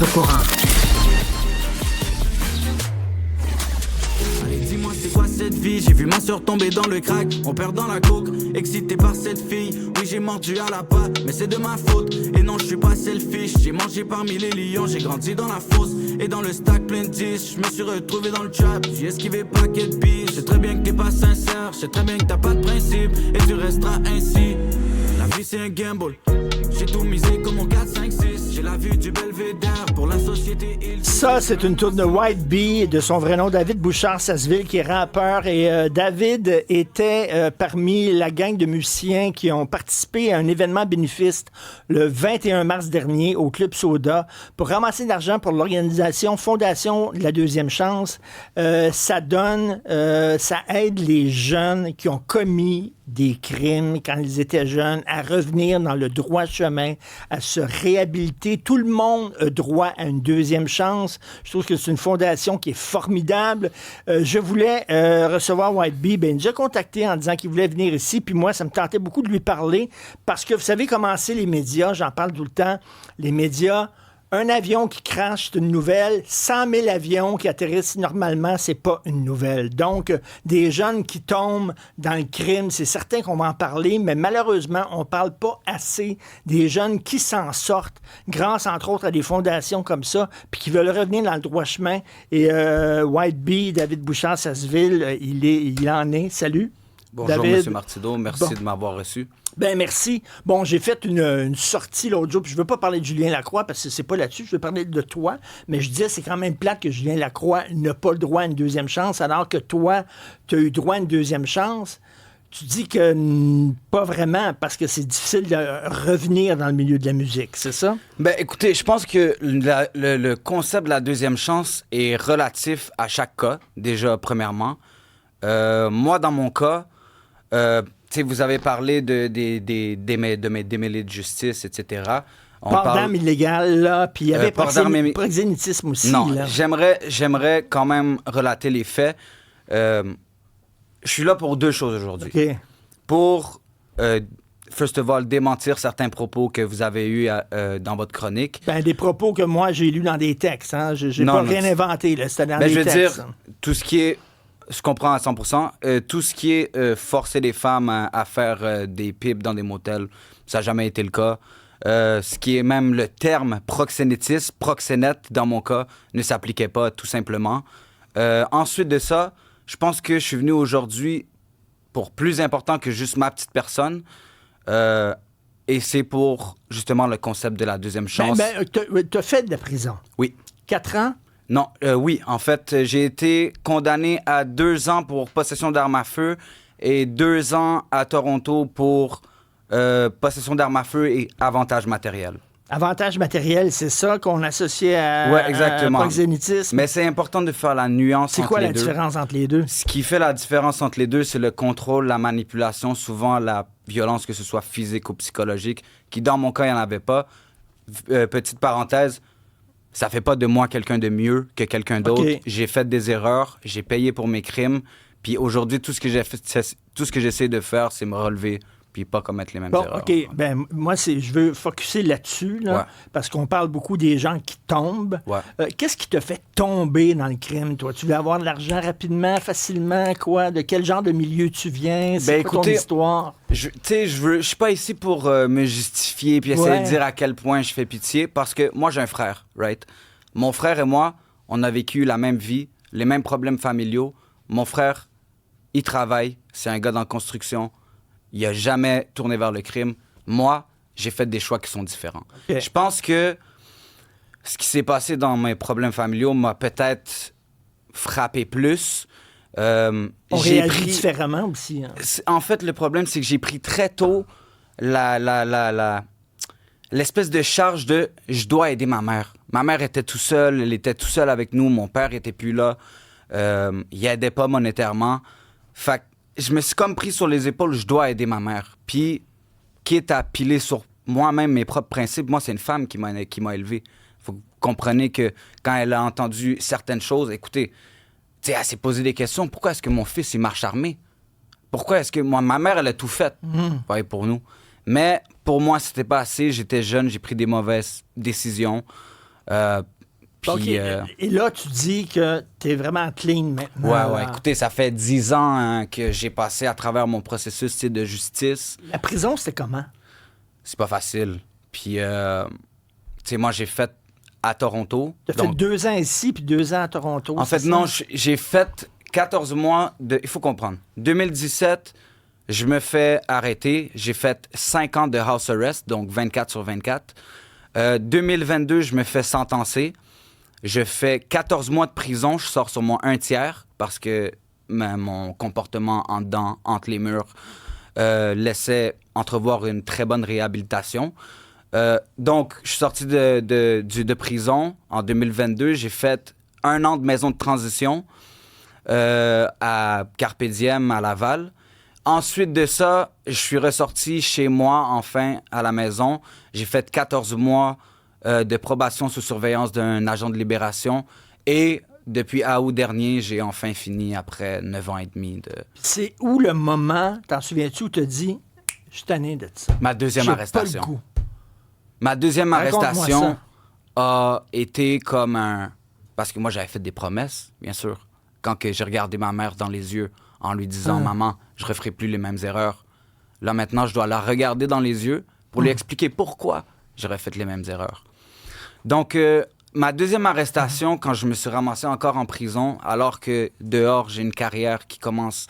Pokora. Allez, dis-moi c'est quoi cette vie? J'ai vu ma soeur tomber dans le crack, on perd dans la coke, excité par cette fille. Oui, j'ai mordu à la patte, mais c'est de ma faute. Et non, je suis pas selfish, j'ai mangé parmi les lions, j'ai grandi dans la fosse. Et dans le stack plein de 10, je me suis retrouvé dans le trap, j'ai esquivé paquet de billes. Je sais très bien que t'es pas sincère, je sais très bien que t'as pas de principe, et tu resteras ainsi. La vie c'est un gamble, j'ai tout misé comme mon 4, 5, 6. J'ai la vue du belvédère pour la société. Ça, c'est une tourne de White Bee, de son vrai nom, David Bouchard-Sasseville, qui est rappeur. Et David était parmi la gang de musiciens qui ont participé à un événement bénéfice le 21 mars dernier au Club Soda pour ramasser de l'argent pour l'organisation Fondation de la Deuxième Chance. Ça aide les jeunes qui ont commis des crimes quand ils étaient jeunes à revenir dans le droit chemin, à se réhabiliter. Tout le monde a droit à une deuxième chance. Je trouve que c'est une fondation qui est formidable. Je voulais recevoir White Bee. Ben, il nous a contacté en disant qu'il voulait venir ici. Puis moi, ça me tentait beaucoup de lui parler parce que vous savez comment c'est les médias. J'en parle tout le temps. Les médias, un avion qui crache, c'est une nouvelle. 100 000 avions qui atterrissent normalement, c'est pas une nouvelle. Donc, des jeunes qui tombent dans le crime, c'est certain qu'on va en parler, mais malheureusement, on parle pas assez des jeunes qui s'en sortent grâce, entre autres, à des fondations comme ça, puis qui veulent revenir dans le droit chemin. Et White Bee, David Bouchard-Sasseville, il en est. Salut. Bonjour, David. M. Martineau. Merci de m'avoir reçu. Ben merci. Bon, j'ai fait une sortie l'autre jour, puis je veux pas parler de Julien Lacroix, parce que c'est pas là-dessus, je veux parler de toi, mais je disais, c'est quand même plate que Julien Lacroix n'a pas le droit à une deuxième chance, alors que toi, tu as eu droit à une deuxième chance. Tu dis que pas vraiment, parce que c'est difficile de revenir dans le milieu de la musique, c'est ça? Ben écoutez, je pense que le concept de la deuxième chance est relatif à chaque cas, déjà, premièrement. Moi, dans mon cas, vous avez parlé de mes démêlés de justice, etc. Port d'armes illégal, là, puis il y avait proxénétisme aussi. Non, là. j'aimerais quand même relater les faits. Je suis là pour deux choses aujourd'hui. Okay. Pour, first of all, démentir certains propos que vous avez eus dans votre chronique. Ben, des propos que moi, j'ai lus dans des textes. Hein? J'ai pas rien inventé, là. C'était dans des textes. Je veux dire, tout ce qui est... Je comprends à 100%. Tout ce qui est forcer les femmes à faire des pipes dans des motels, ça n'a jamais été le cas. Ce qui est même le terme proxénétisme, proxénète, dans mon cas, ne s'appliquait pas, tout simplement. Ensuite de ça, je pense que je suis venu aujourd'hui pour plus important que juste ma petite personne. Et c'est pour, justement, le concept de la deuxième chance. T'as fait de la prison. Oui. 4 ans? Non, oui. En fait, j'ai été condamné à 2 ans pour possession d'armes à feu et 2 ans à Toronto pour possession d'armes à feu et avantage matériel. Avantage matériel, c'est ça qu'on associe à proxénétisme. Mais c'est important de faire la nuance entre les deux. C'est quoi la différence entre les deux? Ce qui fait la différence entre les deux, c'est le contrôle, la manipulation, souvent la violence, que ce soit physique ou psychologique, qui dans mon cas, il n'y en avait pas. Petite parenthèse, ça fait pas de moi quelqu'un de mieux que quelqu'un d'autre. Okay. J'ai fait des erreurs, j'ai payé pour mes crimes, puis aujourd'hui, tout ce que j'essaie de faire, c'est me relever puis pas commettre les mêmes erreurs. OK. Ben, moi, je veux focusser là-dessus, là, parce qu'on parle beaucoup des gens qui tombent. Qu'est-ce qui te fait tomber dans le crime, toi? Tu veux avoir de l'argent rapidement, facilement, quoi? De quel genre de milieu tu viens? C'est quoi ton histoire? Je suis pas ici pour me justifier puis essayer de dire à quel point je fais pitié, parce que moi, j'ai un frère, right? Mon frère et moi, on a vécu la même vie, les mêmes problèmes familiaux. Mon frère, il travaille, c'est un gars dans la construction. Il n'a jamais tourné vers le crime. Moi, j'ai fait des choix qui sont différents. Okay. Je pense que ce qui s'est passé dans mes problèmes familiaux m'a peut-être frappé plus. On réagit différemment aussi. Hein. En fait, le problème, c'est que j'ai pris très tôt l'espèce de charge de « je dois aider ma mère ». Ma mère était tout seule, elle était tout seule avec nous, mon père n'était plus là, il n'aidait pas monétairement. Fait que je me suis comme pris sur les épaules, je dois aider ma mère. Puis, quitte à piler sur moi-même mes propres principes, moi, c'est une femme qui m'a élevé. Faut que vous compreniez que quand elle a entendu certaines choses, écoutez, elle s'est posé des questions. Pourquoi est-ce que mon fils, il marche armé? Pourquoi est-ce que ma mère, elle a tout fait pour nous? Mais pour moi, c'était pas assez. J'étais jeune, j'ai pris des mauvaises décisions. Puis, OK. Et là, tu dis que tu es vraiment clean maintenant. ouais. Écoutez, ça fait 10 ans que j'ai passé à travers mon processus de justice. La prison, c'était comment? C'est pas facile. Puis, moi, j'ai fait à Toronto. Tu as fait 2 ans ici, puis 2 ans à Toronto. En fait, ça? non, j'ai fait 14 mois de... Il faut comprendre. 2017, je me fais arrêter. J'ai fait 5 ans de house arrest, donc 24 sur 24. 2022, je me fais sentencer. Je fais 14 mois de prison. Je sors sur mon 1 tiers parce que mon comportement en dedans, entre les murs, laissait entrevoir une très bonne réhabilitation. Donc, je suis sorti de prison en 2022. J'ai fait 1 an de maison de transition à Carpe Diem, à Laval. Ensuite de ça, je suis ressorti chez moi, enfin, à la maison. J'ai fait 14 mois de probation sous surveillance d'un agent de libération. Et depuis août dernier, j'ai enfin fini après 9 ans et demi de... C'est où le moment, t'en souviens-tu, où tu as dit, je suis tanné de ça? Ma deuxième J'ai arrestation. pas le goût. Ma deuxième Raconte-moi arrestation ça. a été comme un... Parce que moi, j'avais fait des promesses, bien sûr. Quand que j'ai regardé ma mère dans les yeux en lui disant « Maman, je ne referai plus les mêmes erreurs », là, maintenant, je dois la regarder dans les yeux pour lui expliquer pourquoi j'aurais fait les mêmes erreurs. Donc, ma deuxième arrestation, quand je me suis ramassé encore en prison, alors que dehors, j'ai une carrière qui commence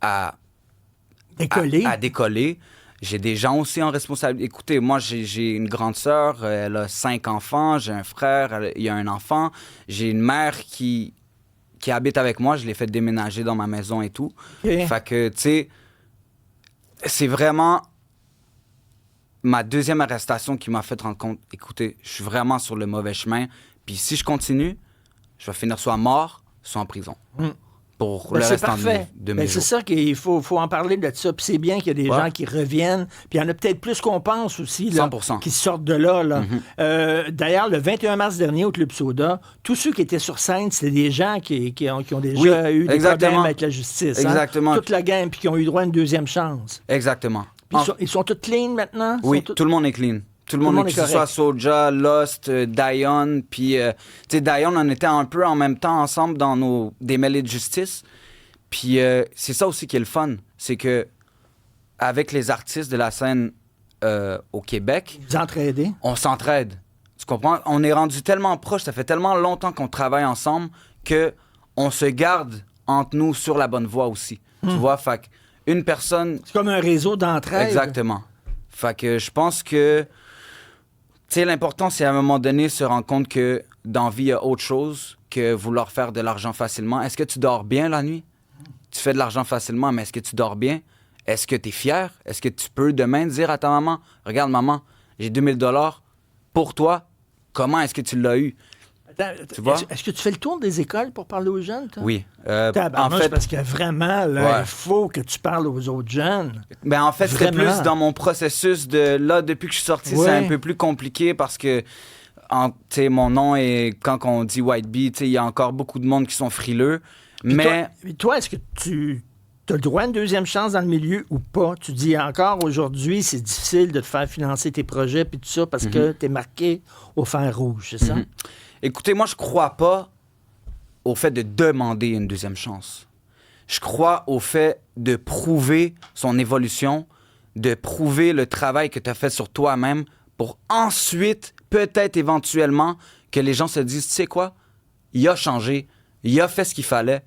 à Décoller. à décoller. J'ai des gens aussi en responsabilité. Écoutez, moi, j'ai une grande sœur, elle a 5 enfants, j'ai un frère, il y a un enfant. J'ai une mère qui habite avec moi, je l'ai fait déménager dans ma maison et tout. OK. Fait que, tu sais, c'est vraiment ma deuxième arrestation qui m'a fait rendre compte, écoutez, je suis vraiment sur le mauvais chemin. Puis si je continue, je vais finir soit mort, soit en prison. Pour Ben, le c'est restant parfait. de Ben, mes c'est jours. ça qu'il faut en parler de ça. Puis c'est bien qu'il y a des Ouais. gens qui reviennent. Puis il y en a peut-être plus qu'on pense aussi, là, 100%. qui sortent de là. D'ailleurs, le 21 mars dernier, au Club Soda, tous ceux qui étaient sur scène, c'était des gens qui ont déjà eu des exactement. problèmes avec la justice. Exactement. Toute la gang, puis qui ont eu droit à une deuxième chance. Exactement. Puis ils sont tous clean maintenant? Ils Oui, sont tous- tout le monde est clean. Tout le monde est, que ce soit Soulja, Lost, Dion, puis, tu sais, Dion, on était un peu en même temps ensemble dans nos démêlés de justice. Puis c'est ça aussi qui est le fun, c'est que avec les artistes de la scène au Québec, Vous entraidez? on s'entraide. Tu comprends? On est rendu tellement proches, ça fait tellement longtemps qu'on travaille ensemble que on se garde entre nous sur la bonne voie aussi. Tu vois, fait que une personne... C'est comme un réseau d'entraide. Exactement. Fait que je pense que, tu sais, l'important, c'est à un moment donné se rendre compte que dans la vie, il y a autre chose que vouloir faire de l'argent facilement. Est-ce que tu dors bien la nuit? Tu fais de l'argent facilement, mais est-ce que tu dors bien? Est-ce que tu es fier? Est-ce que tu peux demain dire à ta maman, regarde maman, j'ai 2000 $ pour toi, comment est-ce que tu l'as eu? Attends, Tu vois? est-ce que tu fais le tour des écoles pour parler aux jeunes, toi? Oui. En fait, parce que vraiment, là, Ouais. il faut que tu parles aux autres jeunes. Ben en fait, c'était Vraiment. plus dans mon processus de là, depuis que je suis sorti, Ouais. c'est un peu plus compliqué parce que tu sais, mon nom est, quand on dit White Bee, tu sais, il y a encore beaucoup de monde qui sont frileux. Puis Mais toi, est-ce que tu as le droit à une deuxième chance dans le milieu ou pas? Tu dis encore aujourd'hui, c'est difficile de te faire financer tes projets puis tout ça parce que tu es marqué au fer rouge, c'est ça? écoutez, moi, je crois pas au fait de demander une deuxième chance. Je crois au fait de prouver son évolution, de prouver le travail que tu as fait sur toi-même pour ensuite, peut-être éventuellement, que les gens se disent, tu sais quoi, il a changé, il a fait ce qu'il fallait,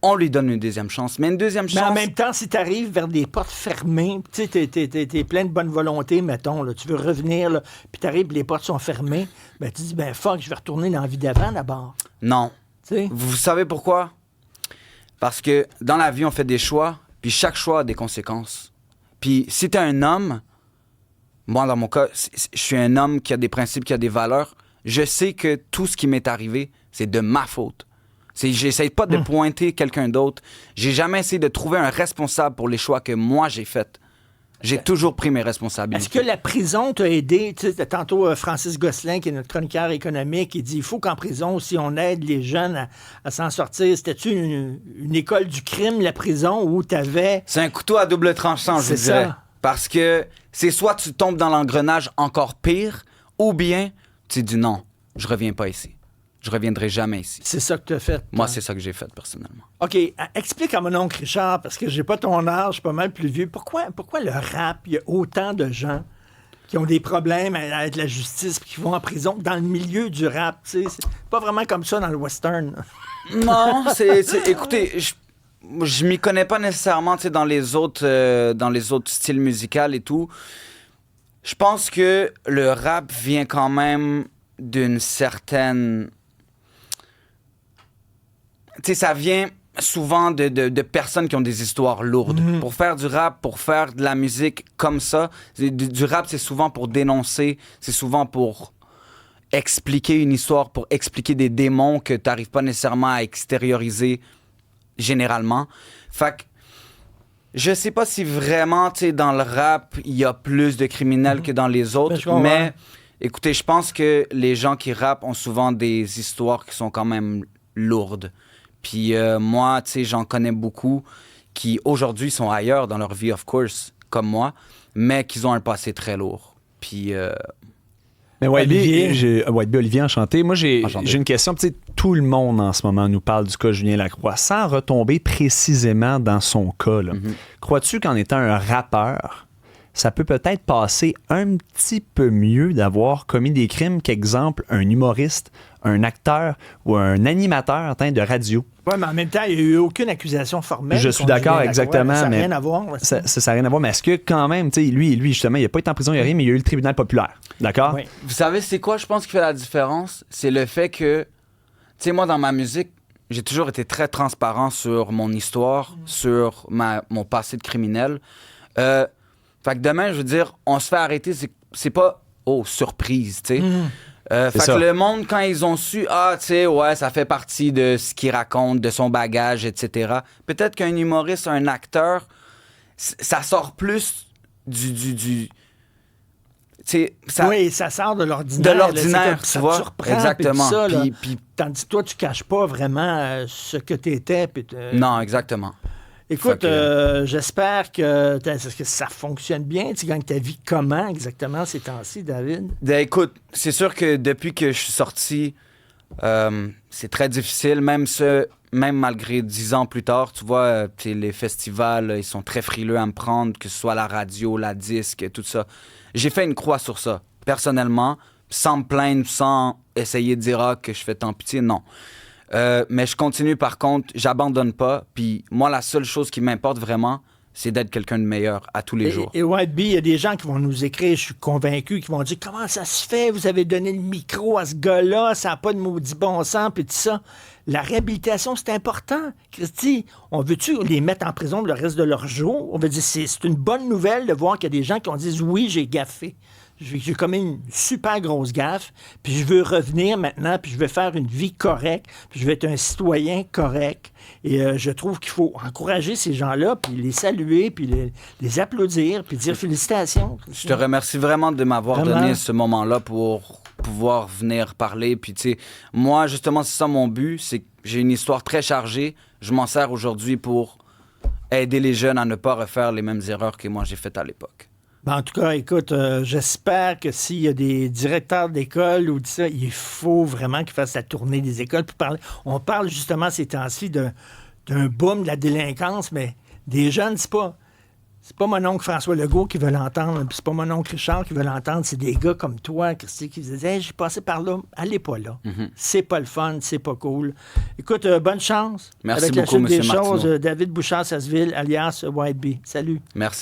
on lui donne une deuxième chance. Mais une deuxième Mais en chance... même temps, si tu arrives vers des portes fermées, tu sais, t'es plein de bonne volonté, mettons, là, tu veux revenir, là, puis tu arrives, les portes sont fermées, ben tu dis, ben fuck, je vais retourner dans la vie d'avant d'abord. Non. Tu sais? Vous savez pourquoi? Parce que dans la vie, on fait des choix, puis chaque choix a des conséquences. Puis si t'es un homme, moi, dans mon cas, je suis un homme qui a des principes, qui a des valeurs, je sais que tout ce qui m'est arrivé, c'est de ma faute. J'essaie pas de pointer quelqu'un d'autre. J'ai jamais essayé de trouver un responsable pour les choix que moi j'ai faits. J'ai toujours pris mes responsabilités. Est-ce que la prison t'a aidé? Tu sais, tantôt, Francis Gosselin, qui est notre chroniqueur économique, il dit il faut qu'en prison aussi, on aide les jeunes à s'en sortir. C'était-tu une école du crime, la prison, où tu avais... C'est un couteau à double tranchant, je C'est vous dirais. ça. Parce que c'est soit tu tombes dans l'engrenage encore pire, ou bien tu dis non. je reviens pas ici. Je reviendrai jamais ici. C'est ça que tu as fait. Moi, c'est ça que j'ai fait personnellement. OK, explique à mon oncle Richard, parce que j'ai pas ton âge, je suis pas mal plus vieux. Pourquoi le rap, il y a autant de gens qui ont des problèmes avec la justice puis qui vont en prison dans le milieu du rap, tu sais? C'est pas vraiment comme ça dans le western. Non, écoutez, je m'y connais pas nécessairement, tu sais, dans les autres styles musicaux et tout. Je pense que le rap vient quand même d'une certaine... Tu sais, ça vient souvent de personnes qui ont des histoires lourdes. Pour faire du rap, pour faire de la musique comme ça, du rap, c'est souvent pour dénoncer, c'est souvent pour expliquer une histoire, pour expliquer des démons que tu n'arrives pas nécessairement à extérioriser généralement. Fait que je sais pas si vraiment, tu sais, dans le rap, il y a plus de criminels que dans les autres, mais écoutez, je pense que les gens qui rappent ont souvent des histoires qui sont quand même lourdes. Puis moi, tu sais, j'en connais beaucoup qui aujourd'hui sont ailleurs dans leur vie, of course, comme moi, mais qui ont un passé très lourd. Puis... Mais Olivier, enchanté. Moi, j'ai une question. Tu sais, tout le monde en ce moment nous parle du cas Julien Lacroix, sans retomber précisément dans son cas. Là. Crois-tu qu'en étant un rappeur, ça peut peut-être passer un petit peu mieux d'avoir commis des crimes qu'exemple un humoriste, un acteur ou un animateur de radio? Oui, mais en même temps, il n'y a eu aucune accusation formelle. Je suis d'accord, exactement. Ça n'a rien à voir. Ça n'a rien à voir. Mais est-ce que quand même, tu sais, lui, justement, il n'a pas été en prison, il n'y a rien, mais il y a eu le tribunal populaire. D'accord? Oui. Vous savez, c'est quoi, je pense, qui fait la différence? C'est le fait que, tu sais, moi, dans ma musique, j'ai toujours été très transparent sur mon histoire, sur mon passé de criminel. Fait que demain, je veux dire, on se fait arrêter, c'est pas, surprise, tu sais. Fait que le monde, quand ils ont su, tu sais, ouais, ça fait partie de ce qu'il raconte, de son bagage, etc. Peut-être qu'un humoriste, un acteur, ça sort plus du oui, ça sort de l'ordinaire. De l'ordinaire, tu vois. Exactement. Puis, tandis que toi, tu caches pas vraiment ce que tu étais. Non, exactement. Écoute, j'espère que ça fonctionne bien. Tu gagnes ta vie comment exactement ces temps-ci, David? Ben, écoute, c'est sûr que depuis que je suis sorti, c'est très difficile. Même malgré 10 ans plus tard, tu vois, les festivals, ils sont très frileux à me prendre, que ce soit la radio, la disque, tout ça. J'ai fait une croix sur ça, personnellement, sans me plaindre, sans essayer de dire que je fais tant pitié, non. Mais je continue, par contre, j'abandonne pas. Puis moi, la seule chose qui m'importe vraiment, c'est d'être quelqu'un de meilleur à tous les jours. Et White Bee, il y a des gens qui vont nous écrire, je suis convaincu, qui vont dire « Comment ça se fait? Vous avez donné le micro à ce gars-là, ça n'a pas de maudit bon sens, puis tout ça. » La réhabilitation, c'est important. Christy, on veut-tu les mettre en prison le reste de leur jour? On veut dire, c'est une bonne nouvelle de voir qu'il y a des gens qui ont dit « Oui, j'ai gaffé. J'ai commis une super grosse gaffe, puis je veux revenir maintenant, puis je veux faire une vie correcte, puis je veux être un citoyen correct. » Et je trouve qu'il faut encourager ces gens-là, puis les saluer, puis les applaudir, puis dire félicitations. Je te remercie vraiment de m'avoir donné ce moment-là pour pouvoir venir parler. Puis tu sais, moi, justement, c'est ça mon but, c'est que j'ai une histoire très chargée. Je m'en sers aujourd'hui pour aider les jeunes à ne pas refaire les mêmes erreurs que moi j'ai faites à l'époque. Ben, en tout cas, écoute, j'espère que s'il y a des directeurs d'école ou tout ça, il faut vraiment qu'ils fassent la tournée des écoles pour parler. On parle justement ces temps-ci d'un boom de la délinquance, mais des jeunes, c'est pas mon oncle François Legault qui veut l'entendre, puis c'est pas mon oncle Richard qui veut l'entendre, c'est des gars comme toi, Christy, qui disaient hey, j'ai passé par là, allez pas là. C'est pas le fun, c'est pas cool. Écoute, bonne chance. Merci avec beaucoup, la suite M. des choses, Martineau. David Bouchard-Sasseville, alias White Bee. Salut. Merci.